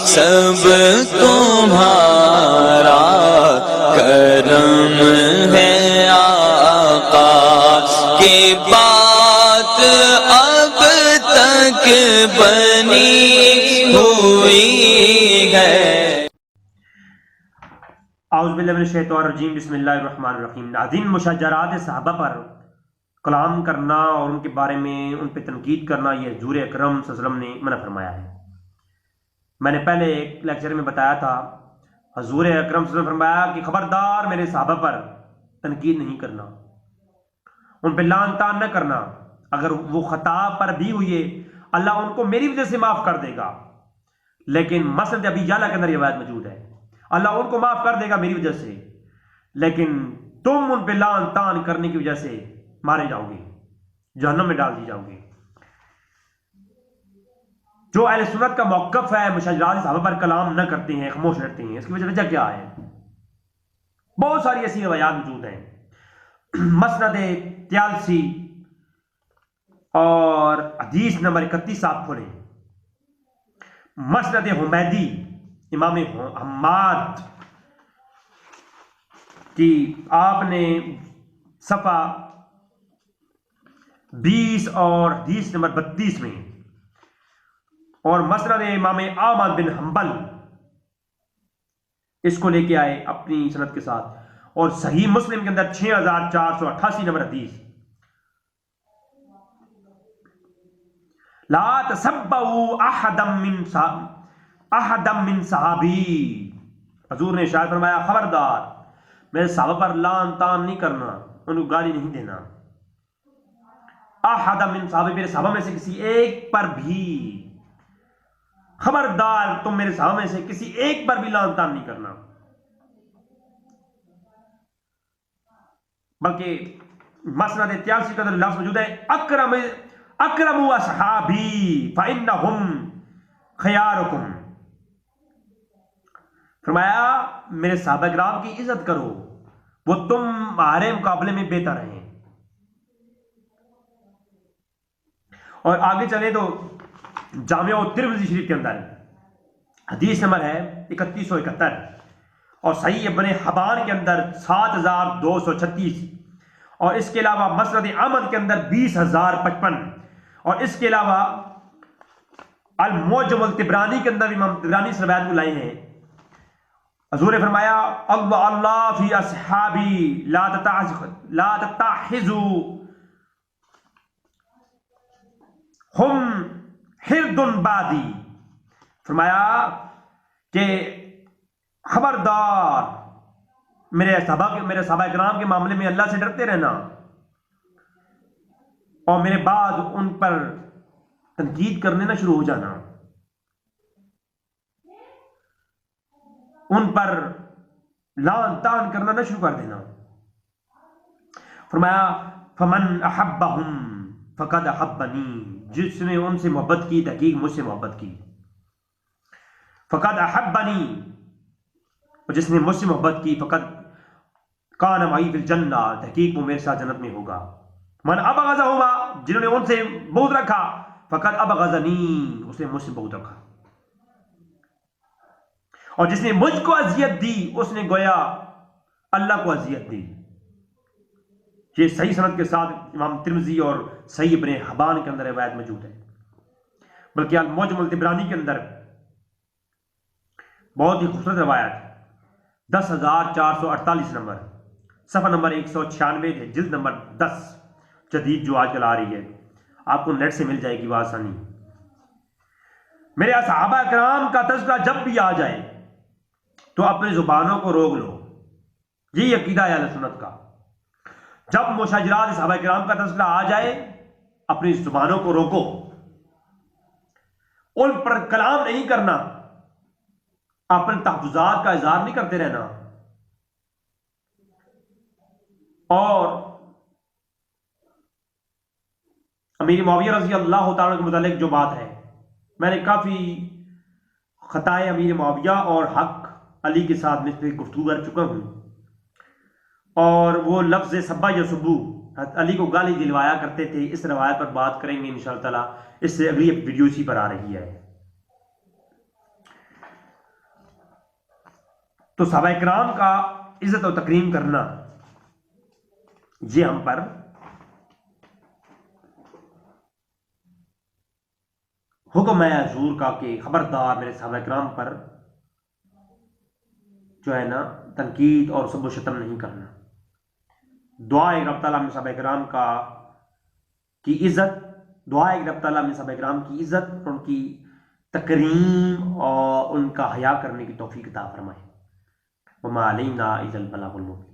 سب تمہارا کرم ہے آقا کی بات اب تک بنی ہوئی ہے۔ اعوذ باللہ من الشیطان الرجیم، بسم اللہ الرحمن الرحیم۔ ناظرین، مشاجرات صحابہ پر کلام کرنا اور ان کے بارے میں ان پہ تنقید کرنا یہ حضور اکرم صلی اللہ علیہ وسلم نے منع فرمایا ہے۔ میں نے پہلے ایک لیکچر میں بتایا تھا، حضور اکرم صلی اللہ علیہ وسلم نے فرمایا کہ خبردار میرے صحابہ پر تنقید نہیں کرنا، ان پہ لعن طعن نہ کرنا، اگر وہ خطا پر بھی ہوئے اللہ ان کو میری وجہ سے معاف کر دے گا، لیکن مسند ابی یعلا کے اندر یہ روایت موجود ہے، اللہ ان کو معاف کر دے گا میری وجہ سے، لیکن تم ان پہ لعن طعن کرنے کی وجہ سے مارے جاؤ گے، جہنم میں ڈال دی جاؤ گے۔ جو اہل سنت کا موقف ہے مشاجرات صحابہ پر کلام نہ کرتے ہیں، خاموش رہتے ہیں، اس کی وجہ کیا ہے؟ بہت ساری ایسی روایات موجود ہیں۔ مسند 83 اور حدیث نمبر 31 آپ کھولیں، مسند حمیدی امام حماد کی آپ نے صفحہ 20 اور حدیث نمبر 32 میں، اور مسند امام احمد بن حنبل اس کو لے کے آئے اپنی سند کے ساتھ، اور صحیح مسلم کے اندر 6488 نمبر حدیث، لا تسبوا احدا من صحابی، حضور نے ارشاد فرمایا خبردار میرے صحابہ پر لعن طعن نہیں کرنا، ان کو گالی نہیں دینا۔ احدا من صحابی، میرے صحابہ میں سے کسی ایک پر بھی، خبردار تم میرے صحابہ میں سے کسی ایک پر بھی لعن طعن نہیں کرنا۔ بلکہ مسند 83 کا لفظ موجود ہے، اکرم اصحابی فانہم خیارکم، فرمایا میرے صحابہ کرام کی عزت کرو، وہ تمہارے مقابلے میں بہتر ہیں۔ اور آگے چلے تو جامع ترمذی شریف کے اندر حدیث نمبر ہے 3171، اور صحیح ابن حبان کے اندر 7236، اور اس کے علاوہ مسند احمد کے اندر 20055، اور اس کے علاوہ المعجم الطبرانی کے اندر امام طبرانی اس روایت کو لائے ہیں۔ حضور نے فرمایا اللہ فی اصحابی لا تتحزوا ہم حرد بادی، فرمایا کہ خبردار میرے صحابہ کرام کے معاملے میں اللہ سے ڈرتے رہنا، اور میرے بعد ان پر تنقید کرنے نہ شروع ہو جانا، ان پر لعن طعن کرنا نہ شروع کر دینا۔ فرمایا فمن احبہم فقد احبنی، جس نے ان سے محبت کی تحقیق مجھ سے محبت کی، فقد احبنی، اور جس نے مجھ سے محبت کی فقد کان معی فی الجنہ، تحقیق وہ میرے ساتھ جنت میں ہوگا۔ من ابغضہما، جنہوں نے ان سے بغض رکھا، فقد ابغضنی، اس نے مجھ سے بغض رکھا، اور جس نے مجھ کو اذیت دی اس نے گویا اللہ کو اذیت دی۔ یہ صحیح سند کے ساتھ امام ترمذی اور صحیح ابن حبان کے اندر روایت موجود ہے، بلکہ المعجم الطبرانی کے اندر بہت ہی خوبصورت روایت، 10448 نمبر، صفحہ نمبر 196 ہے، جلد نمبر 10 جدید جو آج کل آ رہی ہے، آپ کو نیٹ سے مل جائے گی بآسانی۔ میرے صحابہ کرام کا تذکرہ جب بھی آ جائے تو اپنی زبانوں کو روک لو، یہی عقیدہ ہے اہل سنت کا۔ جب مشاجرات صحابہ کرام کا تذکرہ آ جائے اپنی زبانوں کو روکو، ان پر کلام نہیں کرنا، اپنے تحفظات کا اظہار نہیں کرتے رہنا۔ اور امیر معاویہ رضی اللہ تعالیٰ کے متعلق جو بات ہے، میں نے کافی خطائے امیر معاویہ اور حق علی کے ساتھ مثل گفتگو کر چکا ہوں، اور وہ لفظ سبا یا سبو علی کو گالی دلوایا کرتے تھے، اس روایت پر بات کریں گے انشاءاللہ تعالیٰ، اس سے اگلی ویڈیو اسی پر آ رہی ہے۔ تو صحابہ کرام کا عزت و تکریم کرنا یہ ہم پر حکم ہے حضور کا کہ خبردار میرے صحابہ کرام پر جو ہے نا تنقید اور سب و شتم نہیں کرنا. دعا ہے رب تعالیٰ میں صحابہ کرام کی عزت، دعا ہے رب تعالیٰ میں صحابہ کرام کی عزت اور ان کی تکریم اور ان کا حیا کرنے کی توفیق عطا فرمائے. وما علینا الا البلاغ المبین.